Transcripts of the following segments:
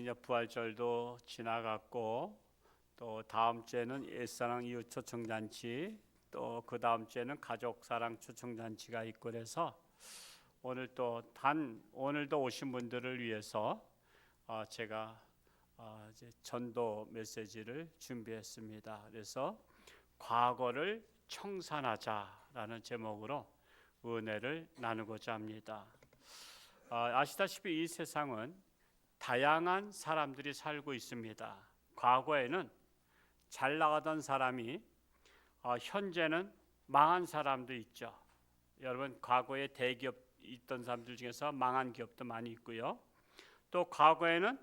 이제 부활절도 지나갔고 또 다음 주에는 옛사랑 이웃 초청잔치, 또 그 다음 주에는 가족사랑 초청잔치가 있고 그래서 오늘도 오신 분들을 위해서 제가 이제 전도 메시지를 준비했습니다. 그래서 과거를 청산하자라는 제목으로 은혜를 나누고자 합니다. 아시다시피 이 세상은 다양한 사람들이 살고 있습니다. 과거에는 잘 나가던 사람이 현재는 망한 사람도 있죠. 여러분, 과거에 대기업 있던 사람들 중에서 망한 기업도 많이 있고요. 또 과거에는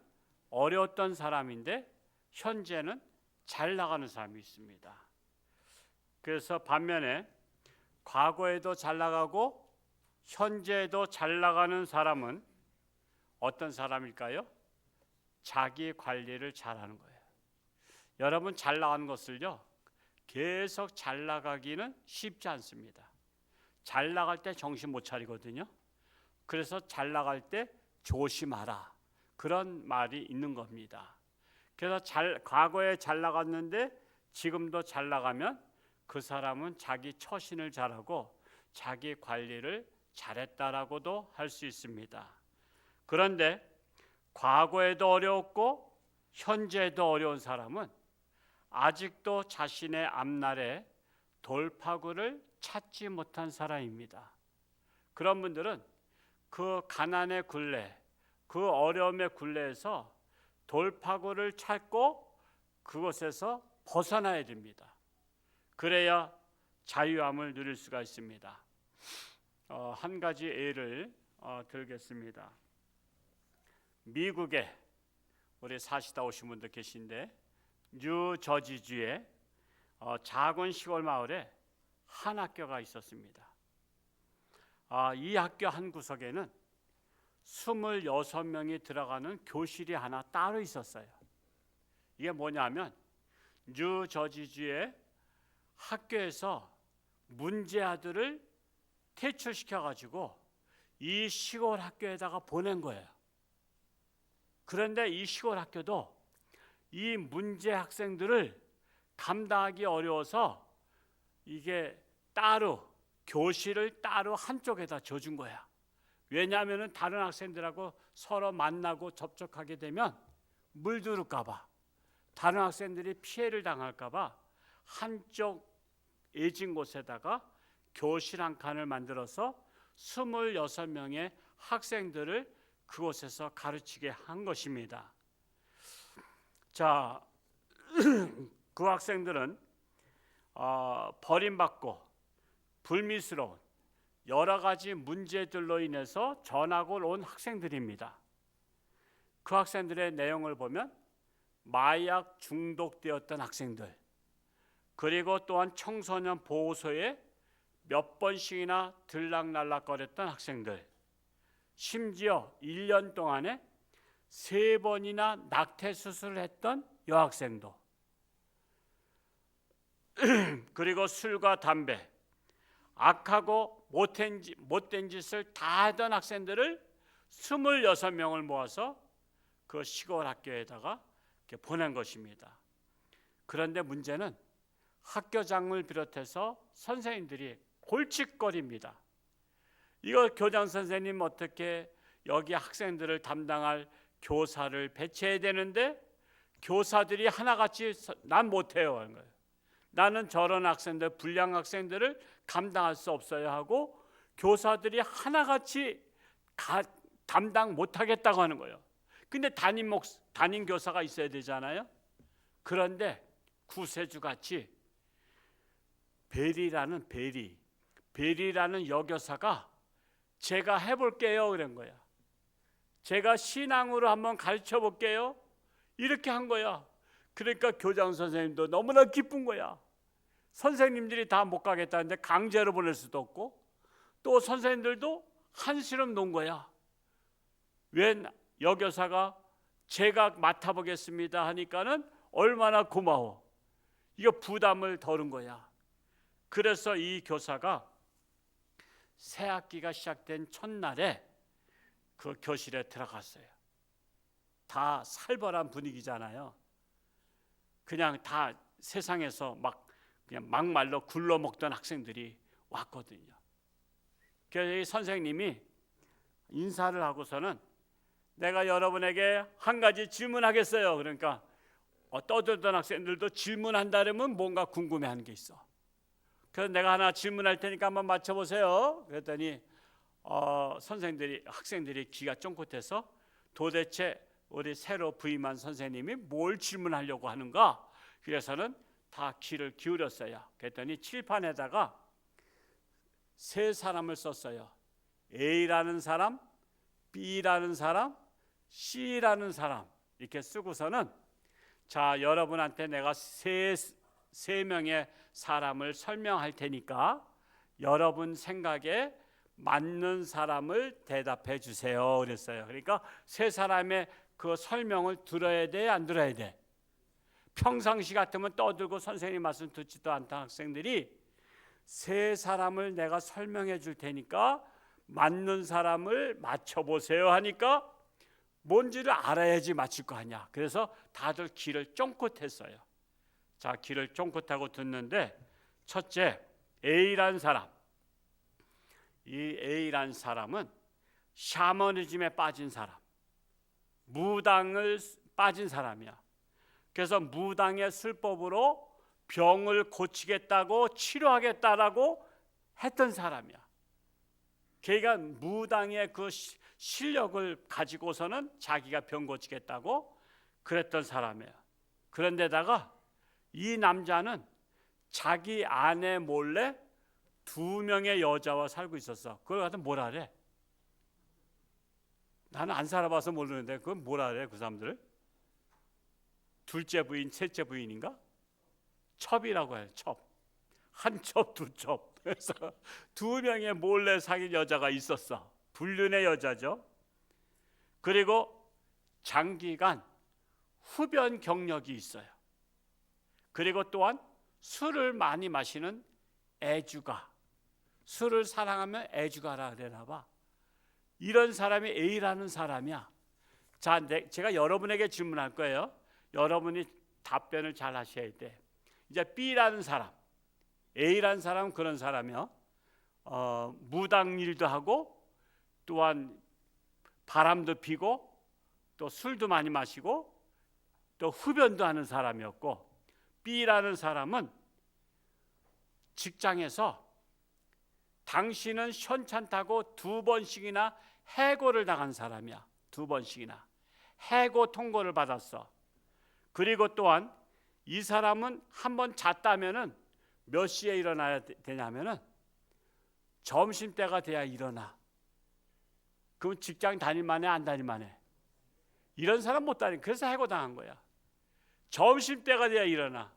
어려웠던 사람인데 현재는 잘 나가는 사람이 있습니다. 그래서 반면에 과거에도 잘 나가고 현재에도 잘 나가는 사람은 어떤 사람일까요? 자기 관리를 잘하는 거예요. 여러분, 잘 나가는 것을요, 계속 잘 나가기는 쉽지 않습니다. 잘 나갈 때 정신 못 차리거든요. 그래서 잘 나갈 때 조심하라, 그런 말이 있는 겁니다. 그래서 과거에 잘 나갔는데 지금도 잘 나가면 그 사람은 자기 처신을 잘하고 자기 관리를 잘했다라고도 할 수 있습니다. 그런데 과거에도 어려웠고 현재에도 어려운 사람은 아직도 자신의 앞날에 돌파구를 찾지 못한 사람입니다. 그런 분들은 그 가난의 굴레, 그 어려움의 굴레에서 돌파구를 찾고 그곳에서 벗어나야 됩니다. 그래야 자유함을 누릴 수가 있습니다. 한 가지 예를 들겠습니다. 미국에 우리 사시다 오신 분들 계신데 뉴저지주의 작은 시골 마을에 한 학교가 있었습니다. 이 학교 한 구석에는 26명이 들어가는 교실이 하나 따로 있었어요. 이게 뭐냐면 뉴저지주의 학교에서 문제 아들을 퇴출시켜가지고 이 시골 학교에다가 보낸 거예요. 그런데 이 시골 학교도 이 문제 학생들을 감당하기 어려워서 이게 따로 교실을 따로 한쪽에다 줘준 거야. 왜냐하면 다른 학생들하고 서로 만나고 접촉하게 되면 물들을까 봐, 다른 학생들이 피해를 당할까 봐 한쪽 애진 곳에다가 교실 한 칸을 만들어서 26명의 학생들을 그곳에서 가르치게 한 것입니다. 자, 그 학생들은 버림받고 불미스러운 여러 가지 문제들로 인해서 전학을 온 학생들입니다. 그 학생들의 내용을 보면 마약 중독되었던 학생들, 그리고 또한 청소년 보호소에 몇 번씩이나 들락날락거렸던 학생들, 심지어 1년 동안에 3번이나 낙태 수술을 했던 여학생도, 그리고 술과 담배, 악하고 못된 짓을 다 하던 학생들을 26명을 모아서 그 시골 학교에다가 이렇게 보낸 것입니다. 그런데 문제는 학교장을 비롯해서 선생님들이 골칫거립니다. 이거 교장 선생님 어떻게 여기 학생들을 담당할 교사를 배치해야 되는데 교사들이 하나같이 난 못해요 하는 거예요. 나는 저런 학생들, 불량 학생들을 감당할 수 없어야 하고 교사들이 하나같이 담당 못하겠다고 하는 거예요. 근데 담임 교사가 있어야 되잖아요. 그런데 구세주같이 베리라는 여교사가 제가 해볼게요 그런 거야. 제가 신앙으로 한번 가르쳐 볼게요 이렇게 한 거야. 그러니까 교장 선생님도 너무나 기쁜 거야. 선생님들이 다 못 가겠다는데 강제로 보낼 수도 없고, 또 선생님들도 한시름 놓은 거야. 웬 여교사가 제가 맡아보겠습니다 하니까는 얼마나 고마워. 이거 부담을 덜은 거야. 그래서 이 교사가 새 학기가 시작된 첫날에 그 교실에 들어갔어요. 다 살벌한 분위기잖아요. 그냥 다 세상에서 막 그냥 막말로 굴러먹던 학생들이 왔거든요. 그래서 이 선생님이 인사를 하고서는 내가 여러분에게 한 가지 질문하겠어요. 그러니까 떠들던 학생들도 질문한다면 뭔가 궁금해하는 게 있어. 그래서 내가 하나 질문할 테니까 한번 맞춰보세요. 그랬더니 학생들이 귀가 쫑긋해서 도대체 우리 새로 부임한 선생님이 뭘 질문하려고 하는가? 그래서는 다 귀를 기울였어요. 그랬더니 칠판에다가 세 사람을 썼어요. A라는 사람, B라는 사람, C라는 사람 이렇게 쓰고서는 자, 여러분한테 내가 세 명의 사람을 설명할 테니까 여러분 생각에 맞는 사람을 대답해 주세요. 그랬어요. 그러니까 세 사람의 그 설명을 들어야 돼, 안 들어야 돼? 평상시 같으면 떠들고 선생님 말씀 듣지도 않던 학생들이 세 사람을 내가 설명해 줄 테니까 맞는 사람을 맞춰보세요 하니까 뭔지를 알아야지 맞출 거 아니야. 그래서 다들 귀를 쫑긋했어요. 자, 귀를 쫑긋하고 듣는데 첫째 A란 사람, 이 A란 사람은 샤머니즘에 빠진 사람, 무당을 빠진 사람이야. 그래서 무당의 술법으로 병을 고치겠다고 치료하겠다라고 했던 사람이야. 걔가 무당의 그 실력을 가지고서는 자기가 병 고치겠다고 그랬던 사람이에요. 그런데다가 이 남자는 자기 아내 몰래 2명의 여자와 살고 있었어. 그걸 갖다 뭐라 그래? 나는 안 살아봐서 모르는데 그건 뭐라 그래 그 사람들? 둘째 부인, 셋째 부인인가? 첩이라고 해요. 첩. 한 첩, 두 첩. 그래서 2명의 몰래 사귄 여자가 있었어. 불륜의 여자죠. 그리고 장기간 흡연 경력이 있어요. 그리고 또한 술을 많이 마시는 애주가. 술을 사랑하면 애주가라 그러나 봐. 이런 사람이 A라는 사람이야. 자, 제가 여러분에게 질문할 거예요. 여러분이 답변을 잘 하셔야 돼. 이제 B라는 사람, A라는 사람은 그런 사람이요. 무당 일도 하고 또한 바람도 피고 또 술도 많이 마시고 또 흡연도 하는 사람이었고, B라는 사람은 직장에서 당신은 현찮다고 2번씩이나 해고를 당한 사람이야. 2번씩이나 해고 통보를 받았어. 그리고 또한 이 사람은 한번 잤다면은 몇 시에 일어나야 되냐면은 점심때가 돼야 일어나. 그럼 직장 다닐만해 안 다닐만해? 이런 사람 못 다니. 그래서 해고당한 거야. 점심때가 돼야 일어나.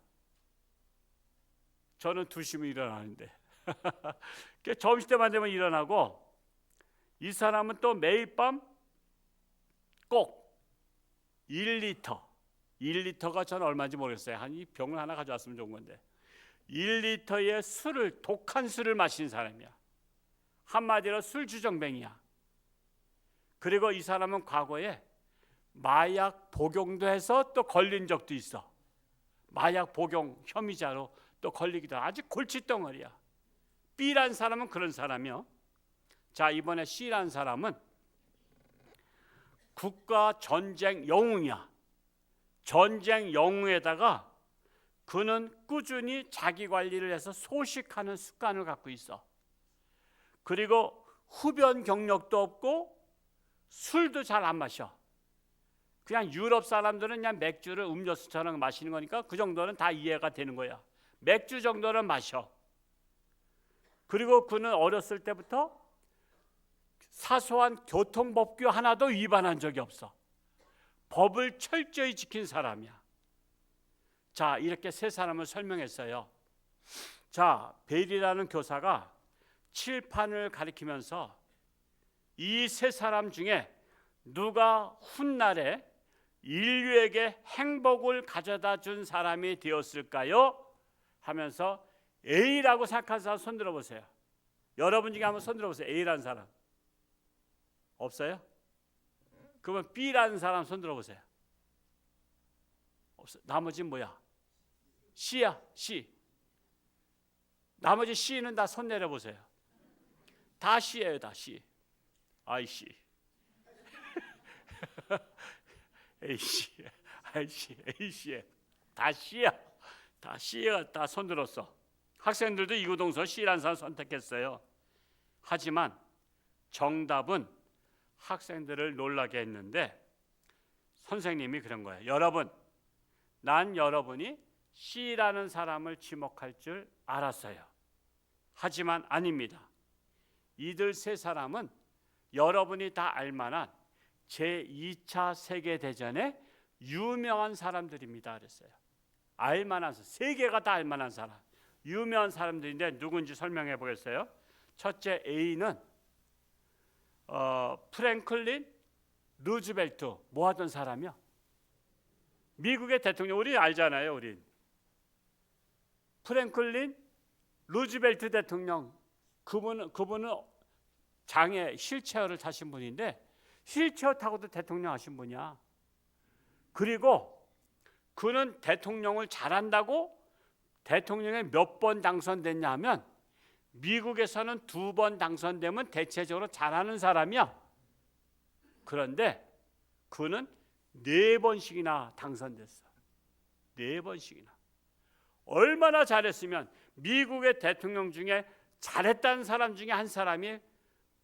저는 2시면 일어나는데 점심때만 되면 일어나고, 이 사람은 또 매일 밤 꼭 1리터가 저는 얼마인지 모르겠어요. 한 이 병을 하나 가져왔으면 좋은 건데 1리터의 술을, 독한 술을 마신 사람이야. 한마디로 술주정뱅이야. 그리고 이 사람은 과거에 마약 복용도 해서 또 걸린 적도 있어. 마약 복용 혐의자로 또 걸리기도 하고 아주 골칫덩어리야. B란 사람은 그런 사람이요. 자, 이번에 C란 사람은 국가 전쟁 영웅이야. 전쟁 영웅에다가 그는 꾸준히 자기 관리를 해서 소식하는 습관을 갖고 있어. 그리고 흡연 경력도 없고 술도 잘 안 마셔. 그냥 유럽 사람들은 그냥 맥주를 음료수처럼 마시는 거니까 그 정도는 다 이해가 되는 거야. 맥주 정도는 마셔. 그리고 그는 어렸을 때부터 사소한 교통법규 하나도 위반한 적이 없어. 법을 철저히 지킨 사람이야. 자, 이렇게 세 사람을 설명했어요. 자, 베일이라는 교사가 칠판을 가리키면서 이 세 사람 중에 누가 훗날에 인류에게 행복을 가져다 준 사람이 되었을까요? 하면서 A라고 생각하는 사람 손 들어보세요. 여러분 중에 한번 손 들어보세요. A라는 사람 없어요? 그러면 B라는 사람 손 들어보세요. 없어. 나머지는 뭐야? C야. C. 나머지 C는 다 손 내려보세요. 다 C예요. 다 C. 아이씨. A씨. 아이씨. A씨. 다 C야. 다 C가 다 손 들었어. 학생들도 이구동성 C라는 사람 선택했어요. 하지만 정답은 학생들을 놀라게 했는데 선생님이 그런 거예요. 여러분, 난 여러분이 C라는 사람을 지목할 줄 알았어요. 하지만 아닙니다. 이들 세 사람은 여러분이 다 알만한 제2차 세계대전의 유명한 사람들입니다. 그랬어요. 알만한, 세 개가 다 알만한 사람, 유명한 사람들인데 누군지 설명해 보겠어요. 첫째 A는 프랭클린 루즈벨트. 뭐 하던 사람이야? 미국의 대통령. 우리 알잖아요. 우리 프랭클린 루즈벨트 대통령. 그분은 장애 휠체어를 타신 분인데 휠체어 타고도 대통령 하신 분이야. 그리고 그는 대통령을 잘한다고 대통령에 몇 번 당선됐냐 하면 미국에서는 2번 당선되면 대체적으로 잘하는 사람이야. 그런데 그는 4번씩이나 당선됐어. 4번씩이나. 얼마나 잘했으면 미국의 대통령 중에 잘했다는 사람 중에 한 사람이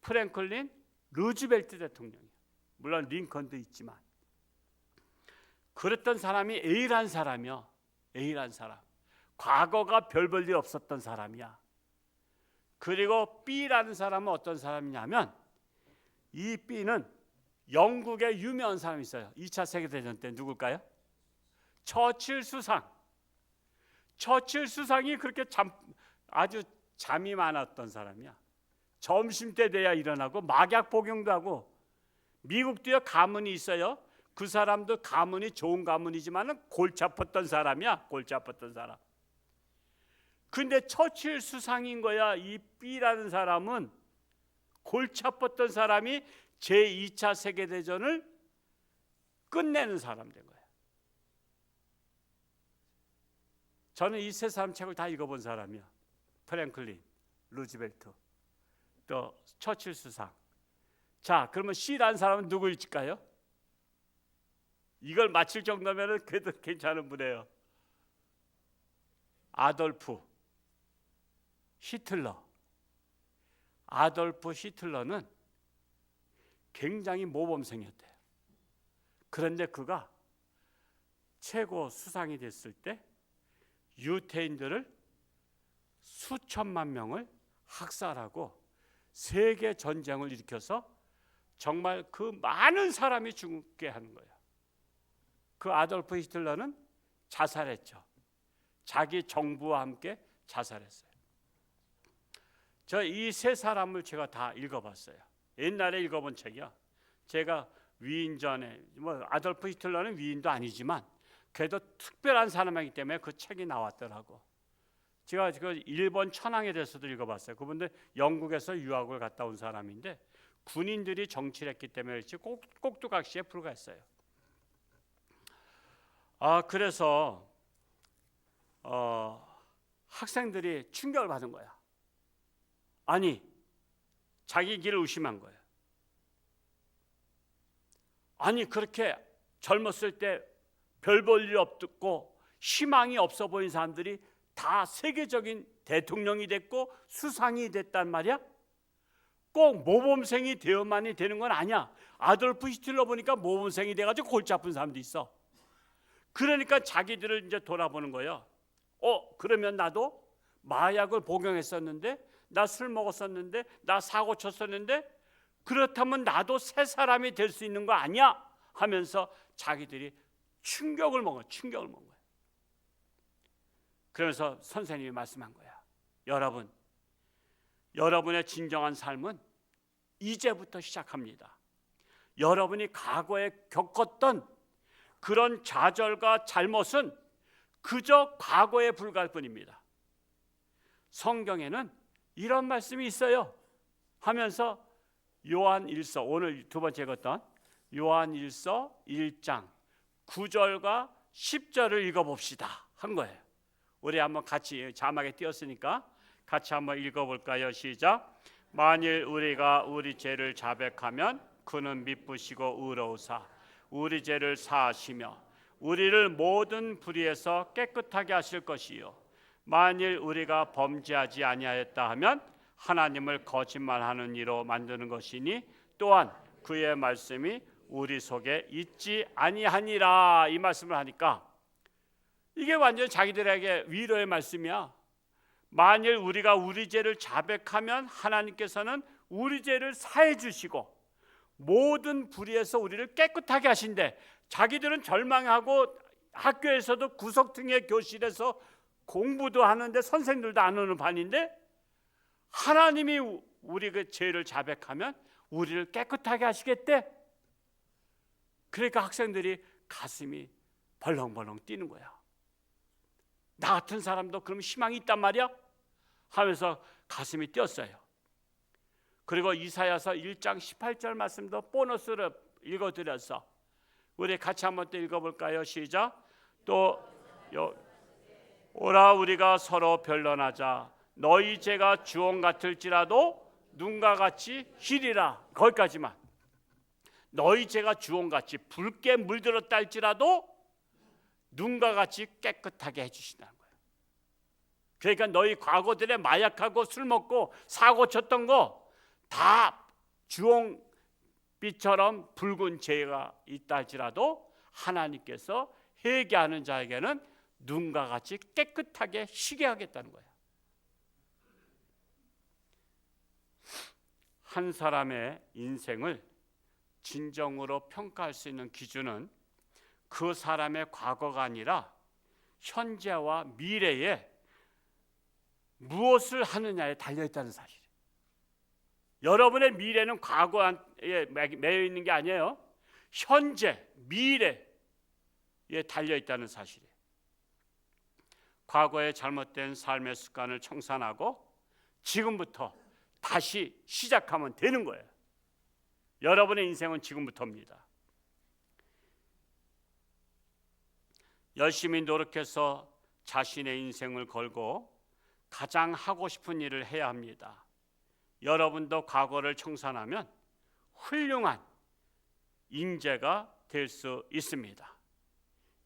프랭클린 루즈벨트 대통령이야. 물론 링컨도 있지만. 그랬던 사람이 A란 사람이야. A란 사람. 과거가 별 볼 일 없었던 사람이야. 그리고 B라는 사람은 어떤 사람이냐면 이 B는 영국의 유명한 사람이 있어요. 2차 세계대전 때 누굴까요? 처칠 수상. 처칠 수상이 그렇게 아주 잠이 많았던 사람이야. 점심때 돼야 일어나고 막약 복용도 하고. 미국도요 가문이 있어요. 그 사람도 가문이 좋은 가문이지만 골치 아팠던 사람이야. 골치 아팠던 사람. 근데 처칠 수상인 거야. 이 B라는 사람은 골치 아팠던 사람이 제2차 세계대전을 끝내는 사람 된 거야. 저는 이 세 사람 책을 다 읽어본 사람이야. 프랭클린, 루즈벨트, 또 처칠 수상. 자, 그러면 C라는 사람은 누구일까요? 이걸 맞힐 정도면 그래도 괜찮은 분이에요. 아돌프 히틀러. 아돌프 히틀러는 굉장히 모범생이었대요. 그런데 그가 최고 수상이 됐을 때 유태인들을 수천만 명을 학살하고 세계 전쟁을 일으켜서 정말 그 많은 사람이 죽게 하는 거예요. 그 아돌프 히틀러는 자살했죠. 자기 정부와 함께 자살했어요. 저 이 세 사람을 제가 다 읽어봤어요. 옛날에 읽어본 책이야. 제가 위인전에 아돌프 히틀러는 위인도 아니지만 그래도 특별한 사람이기 때문에 그 책이 나왔더라고. 제가 그 일본 천황에 대해서도 읽어봤어요. 그분들 영국에서 유학을 갔다 온 사람인데 군인들이 정치를 했기 때문에 꼭두각시에 불과했어요. 그래서 학생들이 충격을 받은 거야. 아니, 자기 길을 의심한 거예요. 아니, 그렇게 젊었을 때 별 볼 일 없고 희망이 없어 보인 사람들이 다 세계적인 대통령이 됐고 수상이 됐단 말이야? 꼭 모범생이 되어만이 되는 건 아니야. 아돌프 히틀러 보니까 모범생이 돼가지고 골치 아픈 사람도 있어. 그러니까 자기들을 이제 돌아보는 거예요. 그러면 나도 마약을 복용했었는데, 나 술 먹었었는데, 나 사고 쳤었는데, 그렇다면 나도 새 사람이 될 수 있는 거 아니야? 하면서 자기들이 충격을 먹은 거야. 그래서 선생님이 말씀한 거야. 여러분의 진정한 삶은 이제부터 시작합니다. 여러분이 과거에 겪었던 그런 좌절과 잘못은 그저 과거에 불과할 뿐입니다. 성경에는 이런 말씀이 있어요 하면서 요한 1서, 오늘 두 번째 읽었던 요한일서 1장 9절과 10절을 읽어봅시다 한 거예요. 우리 한번 같이 자막에 띄었으니까 같이 한번 읽어볼까요? 시작. 만일 우리가 우리 죄를 자백하면 그는 미쁘시고 의로우사 우리 죄를 사하시며 우리를 모든 불의에서 깨끗하게 하실 것이요 만일 우리가 범죄하지 아니하였다 하면 하나님을 거짓말하는 이로 만드는 것이니 또한 그의 말씀이 우리 속에 있지 아니하니라. 이 말씀을 하니까 이게 완전히 자기들에게 위로의 말씀이야. 만일 우리가 우리 죄를 자백하면 하나님께서는 우리 죄를 사해 주시고 모든 불의에서 우리를 깨끗하게 하신대. 자기들은 절망하고 학교에서도 구석탱이 교실에서 공부도 하는데 선생들도 안 오는 반인데 하나님이 우리 그 죄를 자백하면 우리를 깨끗하게 하시겠대. 그러니까 학생들이 가슴이 벌렁벌렁 뛰는 거야. 나 같은 사람도 그럼 희망이 있단 말이야? 하면서 가슴이 뛰었어요. 그리고 이사야서 1장 18절 말씀도 보너스로 읽어드려서 우리 같이 한번 또 읽어볼까요? 시작. 또 오라 우리가 서로 변론하자. 너희 죄가 주홍 같을지라도 눈과 같이 희리라. 거기까지만. 너희 죄가 주홍같이 붉게 물들었다 할지라도 눈과 같이 깨끗하게 해주신다는 거예요. 그러니까 너희 과거들의 마약하고 술 먹고 사고 쳤던 거 다 주홍빛처럼 붉은 죄가 있다 할지라도 하나님께서 회개하는 자에게는 눈과 같이 깨끗하게 희게 하겠다는 거예요. 한 사람의 인생을 진정으로 평가할 수 있는 기준은 그 사람의 과거가 아니라 현재와 미래에 무엇을 하느냐에 달려있다는 사실이에요. 여러분의 미래는 과거에 매여 있는 게 아니에요. 현재, 미래에 달려있다는 사실이에요. 과거의 잘못된 삶의 습관을 청산하고 지금부터 다시 시작하면 되는 거예요. 여러분의 인생은 지금부터입니다. 열심히 노력해서 자신의 인생을 걸고 가장 하고 싶은 일을 해야 합니다. 여러분도 과거를 청산하면 훌륭한 인재가 될 수 있습니다.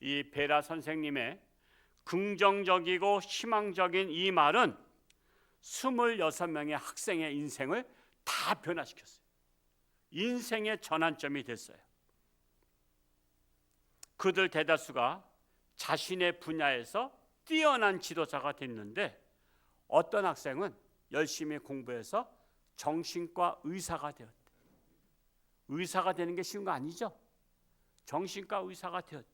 이 베라 선생님의 긍정적이고 희망적인 이 말은 26명의 학생의 인생을 다 변화시켰어요. 인생의 전환점이 됐어요. 그들 대다수가 자신의 분야에서 뛰어난 지도자가 됐는데 어떤 학생은 열심히 공부해서 정신과 의사가 되었대. 의사가 되는 게 쉬운 거 아니죠? 정신과 의사가 되었대.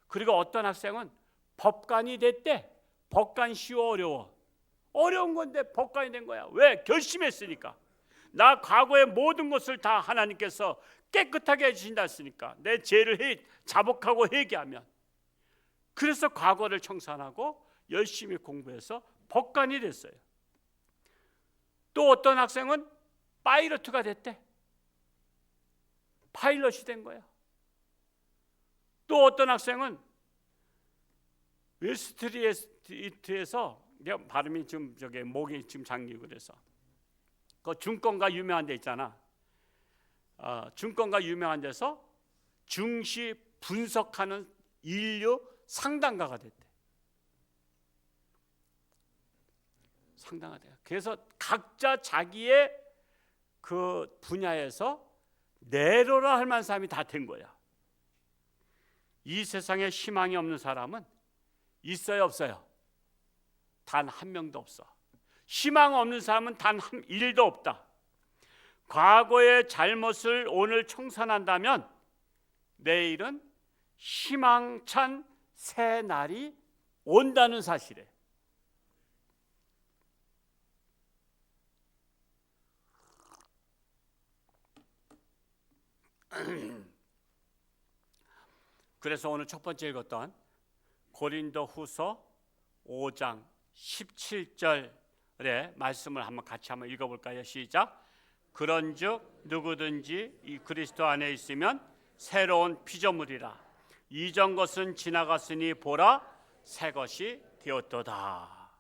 그리고 어떤 학생은 법관이 됐대. 법관 쉬워 어려워? 어려운 건데 법관이 된 거야. 왜? 결심했으니까. 나 과거의 모든 것을 다 하나님께서 깨끗하게 해주신다 했으니까 내 죄를 자복하고 회개하면. 그래서 과거를 청산하고 열심히 공부해서 법관이 됐어요. 또 어떤 학생은 파이러트가 됐대. 파일럿이 된 거야. 또 어떤 학생은 웨스트리트에서 발음이 좀 목이 좀 잠기고 그래서 그 증권가 유명한 데 있잖아. 증권가 유명한 데서 증시 분석하는 인류 상담가가 됐대. 상담가가 돼. 그래서 각자 자기의 그 분야에서 내로라 할 만한 사람이 다 된 거야. 이 세상에 희망이 없는 사람은 있어요, 없어요? 단 한 명도 없어. 희망 없는 사람은 단 한 일도 없다. 과거의 잘못을 오늘 청산한다면 내일은 희망찬 새 날이 온다는 사실에. 그래서 오늘 첫 번째 읽었던 고린도후서 5장 17절의 말씀을 같이 한번 읽어볼까요? 시작. 그런즉 누구든지 이 그리스도 안에 있으면 새로운 피조물이라. 이전 것은 지나갔으니 보라 새 것이 되었도다.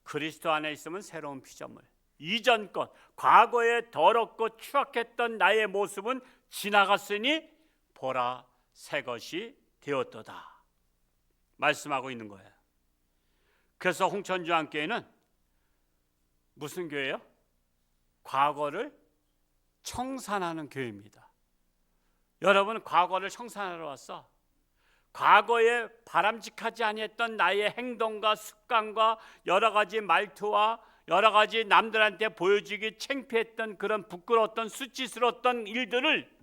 그리스도 안에 있으면 새로운 피조물. 이전 것, 과거에 더럽고 추악했던 나의 모습은 지나갔으니 보라 새 것이 되었도다 말씀하고 있는 거예요. 그래서 홍천주안교회는 무슨 교회예요? 과거를 청산하는 교회입니다. 여러분, 과거를 청산하러 왔어. 과거에 바람직하지 아니했던 나의 행동과 습관과 여러 가지 말투와 여러 가지 남들한테 보여주기 창피했던 그런 부끄러웠던 수치스러웠던 일들을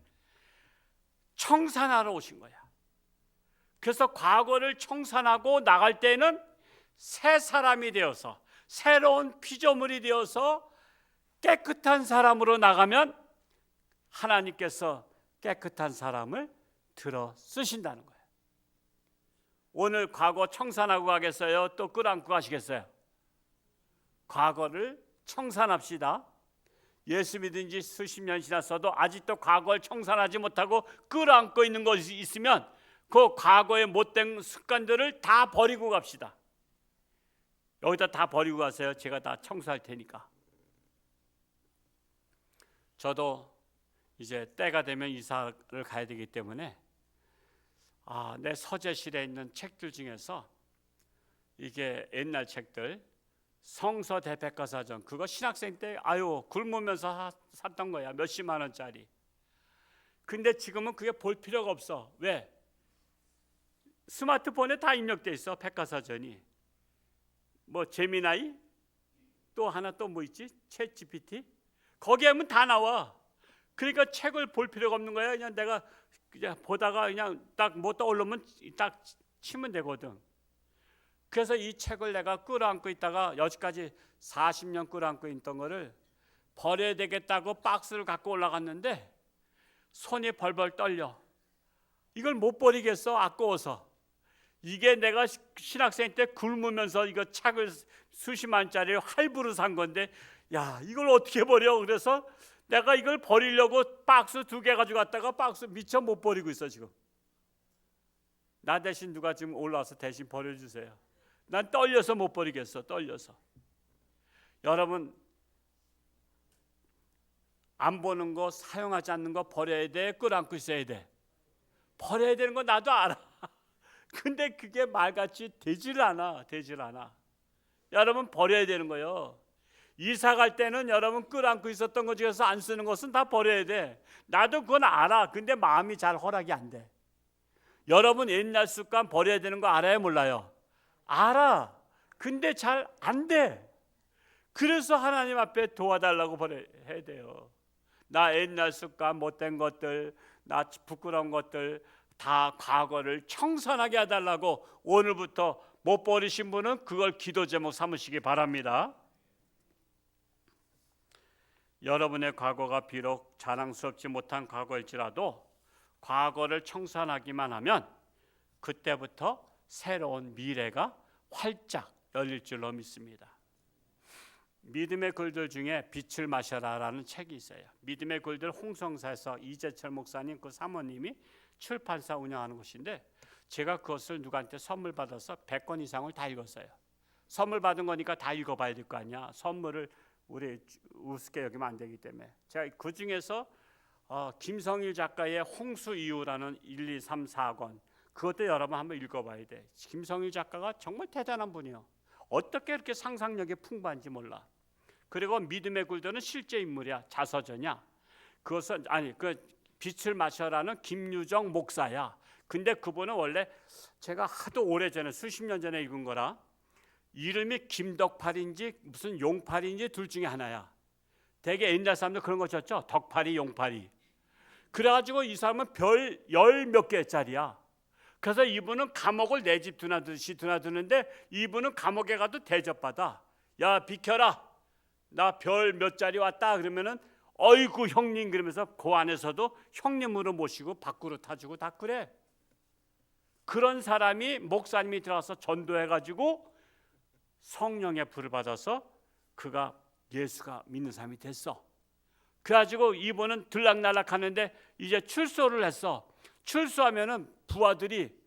청산하러 오신 거야. 그래서 과거를 청산하고 나갈 때는 새 사람이 되어서 새로운 피조물이 되어서 깨끗한 사람으로 나가면 하나님께서 깨끗한 사람을 들어 쓰신다는 거예요. 오늘 과거 청산하고 가겠어요? 또 끌어안고 가시겠어요? 과거를 청산합시다. 예수 믿은 지 수십 년 지났어도 아직도 과거를 청산하지 못하고 끌어안고 있는 것이 있으면 그 과거의 못된 습관들을 다 버리고 갑시다. 여기다 다 버리고 가세요. 제가 다 청소할 테니까. 저도 이제 때가 되면 이사를 가야 되기 때문에 내 서재실에 있는 책들 중에서 이게 옛날 책들, 성서 대백과사전, 그거 신학생 때 굶으면서 샀던 거야. 몇십만 원짜리. 근데 지금은 그게 볼 필요가 없어. 왜? 스마트폰에 다 입력돼 있어. 백과사전이. 뭐 제미나이? 또 하나 또 뭐 있지? 챗 GPT? 거기에 하면 다 나와. 그러니까 책을 볼 필요가 없는 거야. 그냥 내가 그냥 보다가 그냥 딱 뭐 떠오르면 딱 치면 되거든. 그래서 이 책을 내가 끌어안고 있다가 여기까지 40년 끌어안고 있던 거를 버려야 되겠다고 박스를 갖고 올라갔는데 손이 벌벌 떨려. 이걸 못 버리겠어. 아까워서. 이게 내가 신학생 때 굶으면서 이거 책을 수십만 원짜리 할부로 산 건데 야, 이걸 어떻게 버려? 그래서 내가 이걸 버리려고 박스 2개 가져갔다가 박스 미처 못 버리고 있어 지금. 나 대신 누가 지금 올라와서 대신 버려주세요. 난 떨려서 못 버리겠어. 떨려서. 여러분, 안 보는 거, 사용하지 않는 거 버려야 돼? 끌어안고 있어야 돼? 버려야 되는 거 나도 알아. 근데 그게 말같이 되질 않아. 여러분, 버려야 되는 거예요. 이사 갈 때는 여러분 끌어안고 있었던 것 중에서 안 쓰는 것은 다 버려야 돼. 나도 그건 알아. 근데 마음이 잘 허락이 안 돼. 여러분 옛날 습관 버려야 되는 거 알아요? 몰라요? 알아. 근데 잘 안 돼. 그래서 하나님 앞에 도와달라고 해야 돼요. 나 옛날 습관, 못된 것들, 나 부끄러운 것들 다 과거를 청산하게 해달라고 오늘부터 못 버리신 분은 그걸 기도 제목 삼으시기 바랍니다. 여러분의 과거가 비록 자랑스럽지 못한 과거일지라도 과거를 청산하기만 하면 그때부터 새로운 미래가 활짝 열릴 줄로 믿습니다. 믿음의 글들 중에 빛을 마셔라라는 책이 있어요. 믿음의 글들 홍성사에서 이재철 목사님 그 사모님이 출판사 운영하는 곳인데 제가 그것을 누구한테 선물 받아서 100권 이상을 다 읽었어요. 선물 받은 거니까 다 읽어봐야 될 거 아니야. 선물을 우리 우습게 여기면 안 되기 때문에 제가 그 중에서 김성일 작가의 홍수이유라는 1, 2, 3, 4권 그것도 여러분 한번 읽어봐야 돼. 김성일 작가가 정말 대단한 분이에요. 어떻게 이렇게 상상력이 풍부한지 몰라. 그리고 믿음의 굴들은 실제 인물이야. 자서전이야. 그것은 그 빛을 마셔라는 김유정 목사야. 근데 그분은 원래 제가 하도 오래전에 수십 년 전에 읽은 거라 이름이 김덕팔인지 무슨 용팔인지 둘 중에 하나야. 되게 옛날 사람들 그런 거 쳤죠. 덕팔이 용팔이. 그래가지고 이 사람은 별 10몇 개짜리야. 그래서 이분은 감옥을 내 집 드나드듯이 드나드는데 이분은 감옥에 가도 대접받아. 야 비켜라. 나 별 몇 자리 왔다. 그러면은 어이구 형님 그러면서 그 안에서도 형님으로 모시고 밖으로 타주고 다 그래. 그런 사람이 목사님이 들어가서 전도해가지고 성령의 불을 받아서 그가 예수가 믿는 사람이 됐어. 그래가지고 이분은 들락날락 하는데 이제 출소를 했어. 출소하면은 부하들이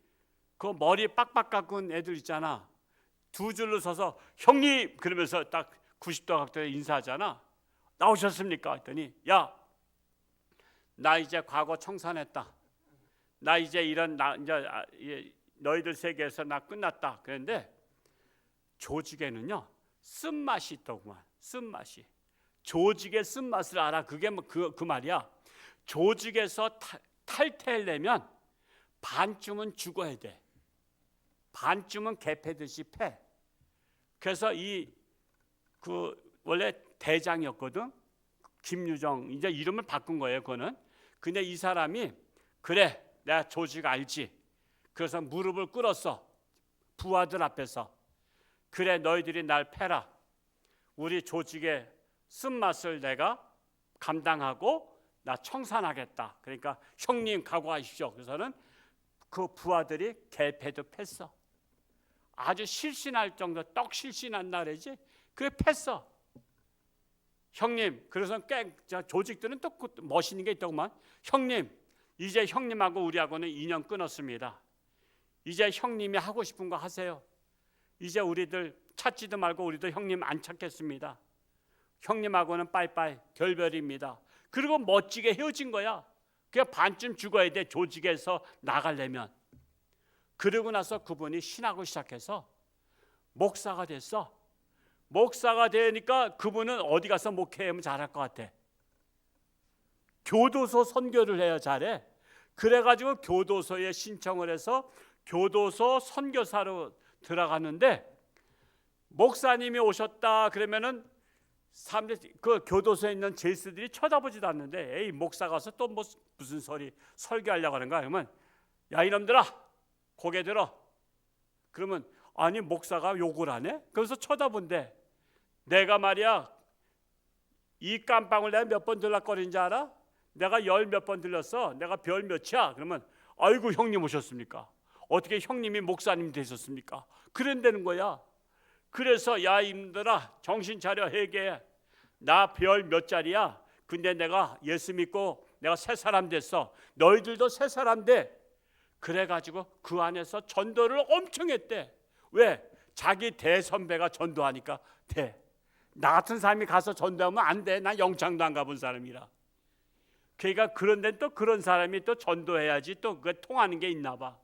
그 머리 빡빡 깎은 애들 있잖아. 두 줄로 서서 형님 그러면서 딱 90도 각도에 인사하잖아. 나오셨습니까? 했더니 야, 나 이제 과거 청산했다. 나 이제 이런 너희들 세계에서 나 끝났다. 그런데 조직에는요 쓴맛이 있더구만. 쓴맛이. 조직의 쓴맛을 알아. 그게 뭐 그 말이야. 조직에서 탈퇴하려면 반쯤은 죽어야 돼. 반쯤은 개패듯이 패. 그래서 원래 대장이었거든. 김유정. 이제 이름을 바꾼 거예요. 그거는. 근데 이 사람이 그래 내가 조직 알지. 그래서 무릎을 꿇었어. 부하들 앞에서. 그래 너희들이 날 패라. 우리 조직의 쓴맛을 내가 감당하고 나 청산하겠다. 그러니까 형님 각오하십시오. 그래서는 그 부하들이 개패도 팼어. 아주 실신할 정도 떡 실신한 날이지. 그게 팼어. 형님. 그래서 조직들은 또 멋있는 게 있더구만. 형님 이제 형님하고 우리하고는 인연 끊었습니다. 이제 형님이 하고 싶은 거 하세요. 이제 우리들 찾지도 말고 우리도 형님 안 찾겠습니다. 형님하고는 빠이빠이 결별입니다. 그리고 멋지게 헤어진 거야. 그냥 반쯤 죽어야 돼. 조직에서 나가려면. 그러고 나서 그분이 신학을 시작해서 목사가 됐어. 목사가 되니까 그분은 어디 가서 목회하면 잘할 것 같아. 교도소 선교를 해야 잘해. 그래가지고 교도소에 신청을 해서 교도소 선교사로 들어갔는데 목사님이 오셨다 그러면은 사람들이 그 교도소에 있는 제수들이 쳐다보지도 않는데 에이 목사 가서 또 무슨 소리 설교하려고 하는 거야. 그러면 야 이놈들아 고개 들어. 그러면 아니 목사가 욕을 하네? 그래서 쳐다본대. 내가 말이야 이 깜빵을 내가 몇 번 들락거린지 알아? 내가 열 몇 번 들렸어. 내가 별 몇이야? 그러면 아이고 형님 오셨습니까? 어떻게 형님이 목사님 되셨습니까? 그런다는 거야. 그래서 야 이놈들아 정신 차려 회개해. 나 별 몇 짜리야. 근데 내가 예수 믿고 내가 새 사람 됐어. 너희들도 새 사람 돼. 그래가지고 그 안에서 전도를 엄청 했대. 왜? 자기 대선배가 전도하니까 돼. 나 같은 사람이 가서 전도하면 안 돼. 나 영창도 안 가본 사람이라. 그러니까 그런 데는 또 그런 사람이 또 전도해야지 또 그게 통하는 게 있나 봐.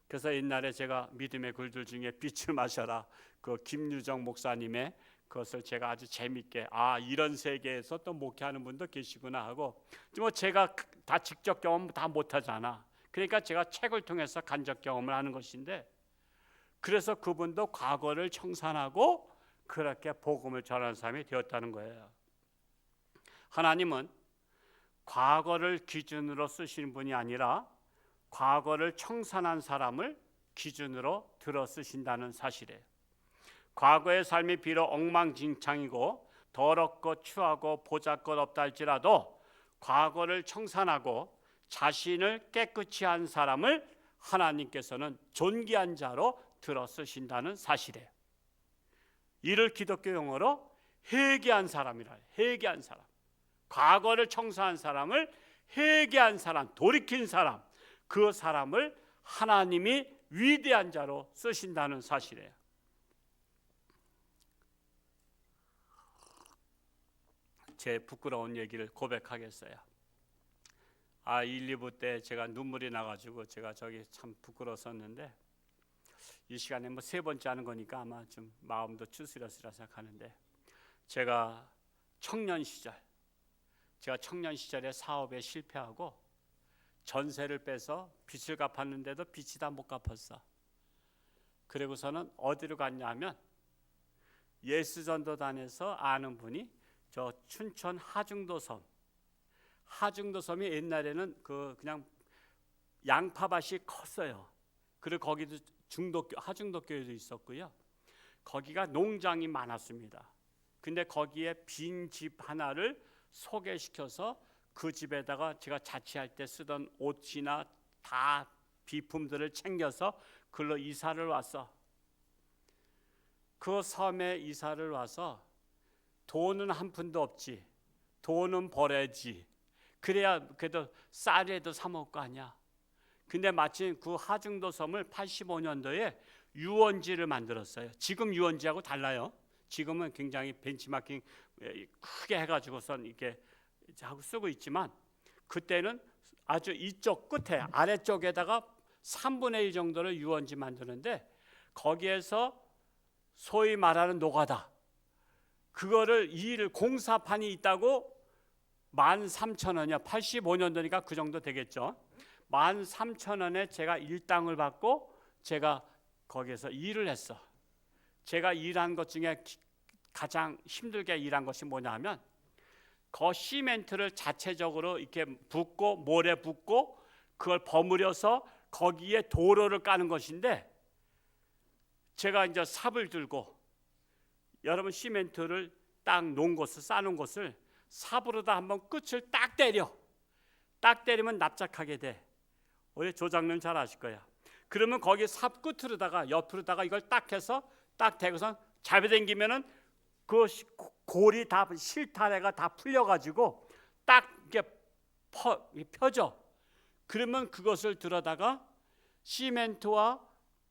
그래서 옛날에 제가 믿음의 글들 중에 빛을 마셔라 그 김유정 목사님의 그것을 제가 아주 재밌게 이런 세계에서 또 목회하는 분도 계시구나 하고 뭐 제가 다 직접 경험 다 못하잖아. 그러니까 제가 책을 통해서 간접 경험을 하는 것인데 그래서 그분도 과거를 청산하고 그렇게 복음을 전하는 사람이 되었다는 거예요. 하나님은 과거를 기준으로 쓰시는 분이 아니라 과거를 청산한 사람을 기준으로 들어 쓰신다는 사실이에요. 과거의 삶이 비록 엉망진창이고 더럽고 추하고 보잘것 없다 할지라도 과거를 청산하고 자신을 깨끗이 한 사람을 하나님께서는 존귀한 자로 들어 쓰신다는 사실이에요. 이를 기독교 용어로 회개한 사람이라 해요. 회개한 사람. 과거를 청산한 사람을 회개한 사람, 돌이킨 사람, 그 사람을 하나님이 위대한 자로 쓰신다는 사실이에요. 제 부끄러운 얘기를 고백하겠어요. 1, 2부 때 제가 눈물이 나가지고 제가 저기 참 부끄러웠었는데 이 시간에 뭐 세 번째 하는 거니까 아마 좀 마음도 추스렸으리라 생각하는데 제가 청년 시절에 사업에 실패하고 전세를 빼서 빚을 갚았는데도 빚이 다 못 갚았어. 그리고서는 어디로 갔냐 하면 예수전도단에서 아는 분이 저 춘천 하중도섬이 옛날에는 그냥 양파밭이 컸어요. 그리고 거기도 하중도교회도 있었고요. 거기가 농장이 많았습니다. 근데 거기에 빈 집 하나를 소개시켜서 그 집에다가 제가 자취할 때 쓰던 옷이나 다 비품들을 챙겨서 그걸로 이사를 왔어. 그 섬에 이사를 와서 돈은 한 푼도 없지. 돈은 벌어야지. 그래야 그래도 쌀이라도 사 먹을 거 아니야. 근데 마침 그 하중도 섬을 85년도에 유원지를 만들었어요. 지금 유원지하고 달라요. 지금은 굉장히 벤치마킹 크게 해가지고선 이렇게 하고 쓰고 있지만, 그때는 아주 이쪽 끝에 아래쪽에다가 3분의 1 정도를 유원지 만드는데, 거기에서 소위 말하는 노가다, 그거를 일 공사판이 있다고 13,000원이야. 85년도니까 그 정도 되겠죠. 13,000원에 제가 일당을 받고 제가 거기에서 일을 했어. 제가 일한 것 중에 가장 힘들게 일한 것이 뭐냐 하면, 그 시멘트를 자체적으로 이렇게 붓고 모래 붓고 그걸 버무려서 거기에 도로를 까는 것인데, 제가 이제 삽을 들고, 여러분 시멘트를 딱 놓은 것을 쌓는 것을 삽으로다 한번 끝을 딱 때려. 딱 때리면 납작하게 돼. 우리 조장님 잘 아실 거야. 그러면 거기 삽 끝으로다가 옆으로다가 이걸 딱 해서 딱 대고서 잡아당기면은 그 골이 다 실타래가 다 풀려가지고 딱 이렇게 펴져. 그러면 그것을 들어다가 시멘트와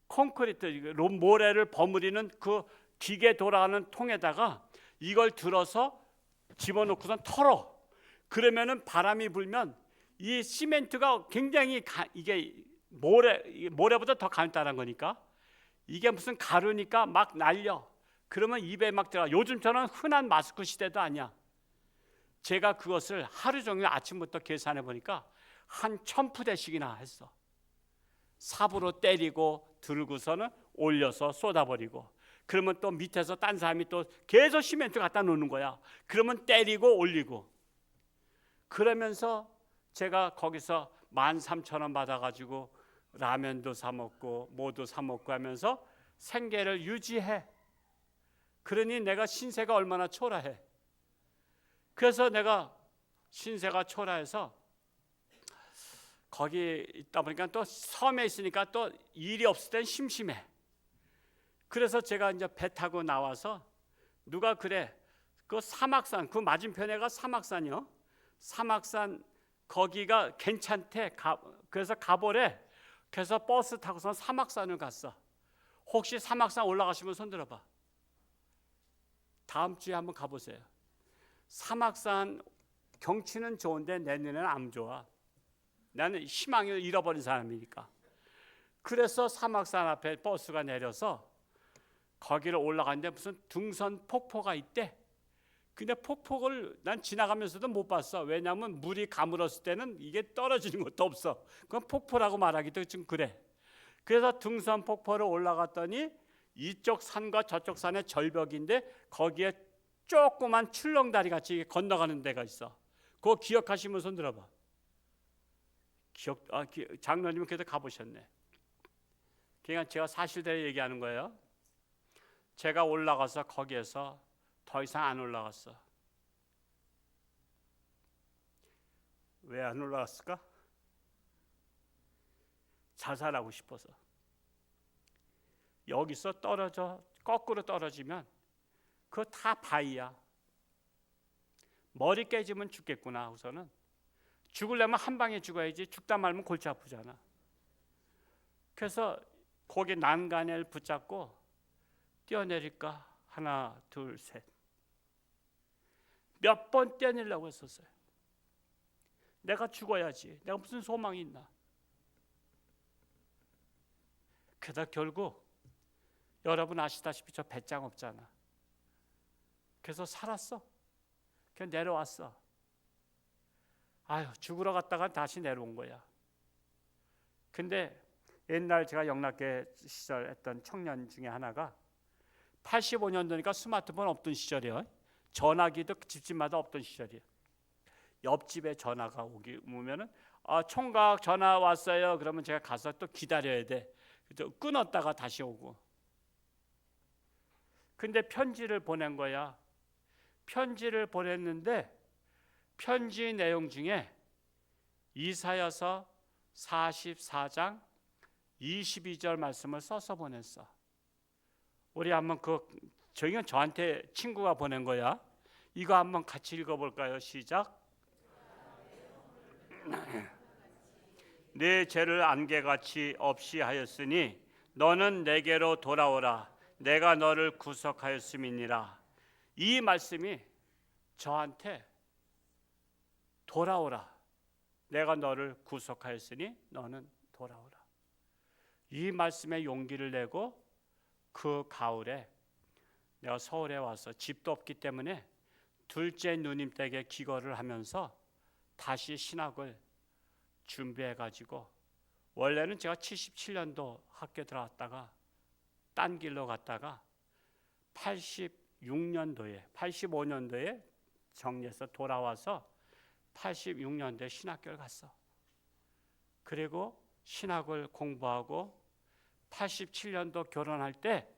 콘크리트 모래를 버무리는 그 기계 돌아가는 통에다가 이걸 들어서 집어넣고선 털어. 그러면은 바람이 불면 이 시멘트가 굉장히 이게 모래보다 더 간단한 거니까, 이게 무슨 가루니까 막 날려. 그러면 입에 막 들어가. 요즘처럼 흔한 마스크 시대도 아니야. 제가 그것을 하루 종일 아침부터 계산해 보니까 한 1000푸대씩이나 했어. 삽으로 때리고 들고서는 올려서 쏟아버리고, 그러면 또 밑에서 딴 사람이 또 계속 시멘트 갖다 놓는 거야. 그러면 때리고 올리고. 그러면서 제가 거기서 13,000원 받아가지고 라면도 사 먹고 뭐도 사 먹고 하면서 생계를 유지해. 그러니 내가 신세가 얼마나 초라해. 그래서 내가 신세가 초라해서 거기 있다 보니까 또 섬에 있으니까 또 일이 없을 땐 심심해. 그래서 제가 이제 배 타고 나와서, 누가 그래, 그 사막산, 그 맞은편에가 사막산이요. 사막산 거기가 괜찮대. 그래서 가보래. 그래서 버스 타고서 사막산을 갔어. 혹시 사막산 올라가시면 손 들어봐. 다음 주에 한번 가보세요. 사막산 경치는 좋은데 내 눈에는 안 좋아. 나는 희망을 잃어버린 사람이니까. 그래서 사막산 앞에 버스가 내려서 거기를 올라갔는데 무슨 등선 폭포가 있대. 근데 폭포를 난 지나가면서도 못 봤어. 왜냐하면 물이 가물었을 때는 이게 떨어지는 것도 없어. 그건 폭포라고 말하기도 좀 그래. 그래서 등선 폭포를 올라갔더니 이쪽 산과 저쪽 산의 절벽인데 거기에 조그만 출렁다리 같이 건너가는 데가 있어. 그거 기억하시면 손 들어봐. 장로님은 그래도 가보셨네. 그러니까 제가 사실대로 얘기하는 거예요. 제가 올라가서 거기에서 더 이상 안 올라갔어. 왜 안 올라갔을까? 자살하고 싶어서. 여기서 떨어져 거꾸로 떨어지면 그거 다 바위야. 머리 깨지면 죽겠구나. 우선은 죽으려면 한 방에 죽어야지, 죽다 말면 골치 아프잖아. 그래서 거기 난간을 붙잡고 뛰어내릴까? 하나 둘 셋. 몇 번 뛰어내려고 했었어요. 내가 죽어야지. 내가 무슨 소망이 있나. 그러다 결국 여러분 아시다시피 저 배짱 없잖아. 그래서 살았어. 그냥 내려왔어. 아유, 죽으러 갔다가 다시 내려온 거야. 근데 옛날 제가 영락계 시절 했던 청년 중에 하나가 85년도니까 스마트폰 없던 시절이에요. 전화기도 집집마다 없던 시절이에요. 옆집에 전화가 오면은 총각 전화 왔어요. 그러면 제가 가서 또 기다려야 돼. 끊었다가 다시 오고. 근데 편지를 보낸 거야. 편지를 보냈는데 편지 내용 중에 이사야서 44장 22절 말씀을 써서 보냈어. 우리 한번 저희는 저한테 친구가 보낸 거야. 이거 한번 같이 읽어볼까요? 시작. 내 죄를 안개같이 없이 하였으니 너는 내게로 돌아오라. 내가 너를 구속하였음이니라. 이 말씀이 저한테 돌아오라. 내가 너를 구속하였으니 너는 돌아오라. 이 말씀에 용기를 내고 그 가을에 내가 서울에 와서 집도 없기 때문에 둘째 누님 댁에 기거를 하면서 다시 신학을 준비해가지고, 원래는 제가 77년도 학교 들어갔다가 딴 길로 갔다가 85년도에 정리해서 돌아와서 86년도에 신학교를 갔어. 그리고 신학을 공부하고 87년도 결혼할 때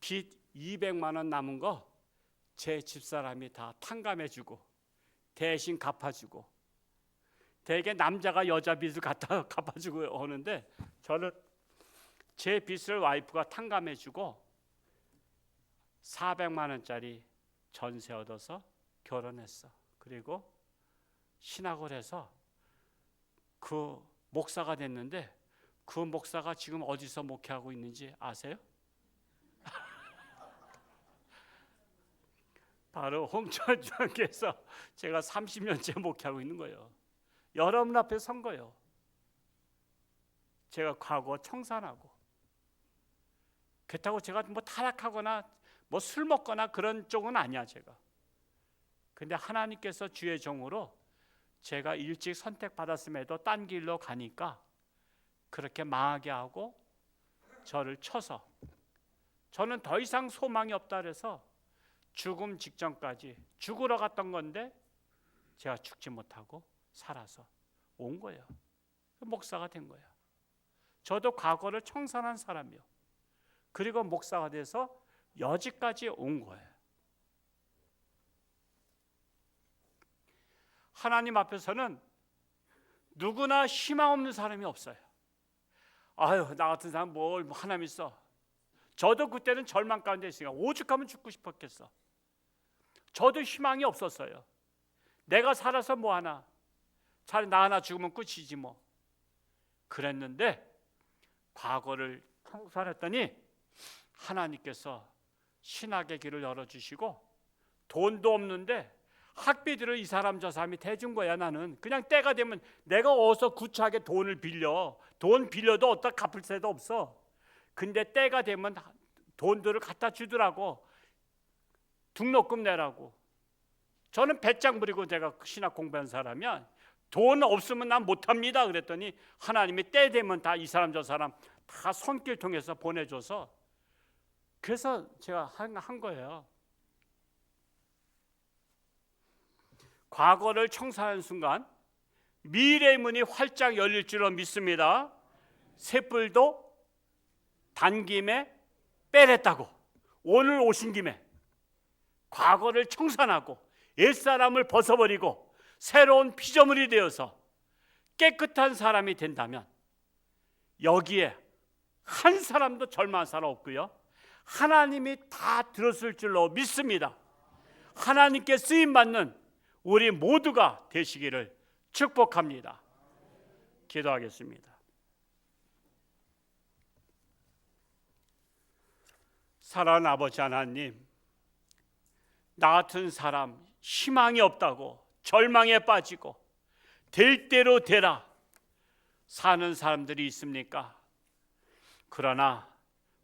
빚 200만 원 남은 거 제 집사람이 다 탕감해주고 대신 갚아주고, 대개 남자가 여자 빚을 갖다 갚아주고 오는데 저는 제 빚을 와이프가 탕감해주고 400만 원짜리 전세 얻어서 결혼했어. 그리고 신학을 해서 그 목사가 됐는데, 그 목사가 지금 어디서 목회하고 있는지 아세요? 바로 홍천중학교에서 제가 30년째 목회하고 있는 거예요. 여러분 앞에 선 거예요. 제가 과거 청산하고, 그렇다고 제가 뭐 타락하거나 뭐 술 먹거나 그런 쪽은 아니야 제가. 근데 하나님께서 주의 종으로 제가 일찍 선택받았음에도 딴 길로 가니까 그렇게 망하게 하고 저를 쳐서, 저는 더 이상 소망이 없다 그래서 죽음 직전까지 죽으러 갔던 건데 제가 죽지 못하고 살아서 온 거예요. 목사가 된 거야. 저도 과거를 청산한 사람이요. 그리고 목사가 돼서 여지까지 온 거예요. 하나님 앞에서는 누구나 희망 없는 사람이 없어요. 아유, 나 같은 사람 뭘 하나님 있어. 저도 그때는 절망 가운데 있으니까 오죽하면 죽고 싶었겠어. 저도 희망이 없었어요. 내가 살아서 뭐 하나, 차라리 나 하나 죽으면 끝이지 뭐. 그랬는데 과거를 청산했더니 하나님께서 신학의 길을 열어주시고, 돈도 없는데 학비들을 이 사람 저 사람이 대준 거야. 나는 그냥 때가 되면 내가 어디서 구차하게 돈을 빌려. 돈 빌려도 어디다 갚을 새도 없어. 근데 때가 되면 돈들을 갖다 주더라고. 등록금 내라고. 저는 배짱 부리고 제가 신학 공부한 사람이야. 돈 없으면 난 못합니다 그랬더니 하나님이 때 되면 다 이 사람 저 사람 다 손길 통해서 보내줘서, 그래서 제가 한 거예요. 과거를 청산하는 순간 미래의 문이 활짝 열릴 줄로 믿습니다. 쇳불도 단 김에 빼랬다고. 오늘 오신 김에 과거를 청산하고 옛사람을 벗어버리고 새로운 피조물이 되어서 깨끗한 사람이 된다면 여기에 한 사람도 절망한 사람 없고요, 하나님이 다 들었을 줄로 믿습니다. 하나님께 쓰임받는 우리 모두가 되시기를 축복합니다. 기도하겠습니다. 사랑하는 아버지 하나님, 나 같은 사람 희망이 없다고 절망에 빠지고 될 대로 되라 사는 사람들이 있습니까? 그러나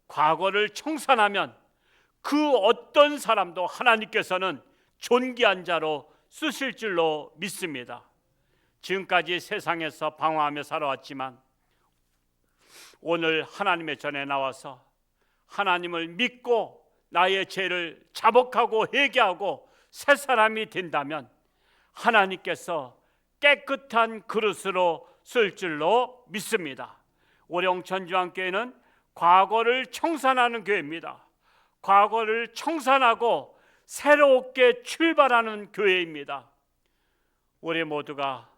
과거를 청산하면 그 어떤 사람도 하나님께서는 존귀한 자로 쓰실 줄로 믿습니다. 지금까지 세상에서 방황하며 살아왔지만 오늘 하나님의 전에 나와서 하나님을 믿고 나의 죄를 자복하고 회개하고 새 사람이 된다면 하나님께서 깨끗한 그릇으로 쓸 줄로 믿습니다. 오령천주한교회는 과거를 청산하는 교회입니다. 과거를 청산하고 새롭게 출발하는 교회입니다. 우리 모두가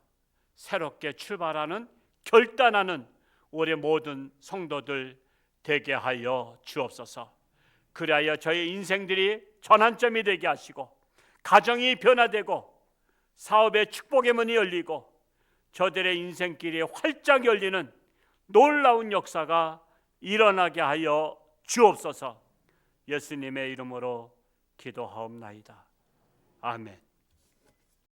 새롭게 출발하는, 결단하는 우리 모든 성도들 되게 하여 주옵소서. 그리하여 저희 인생들이 전환점이 되게 하시고 가정이 변화되고 사업의 축복의 문이 열리고 저들의 인생길이 활짝 열리는 놀라운 역사가 일어나게 하여 주옵소서. 예수님의 이름으로 기도하옵나이다. 아멘.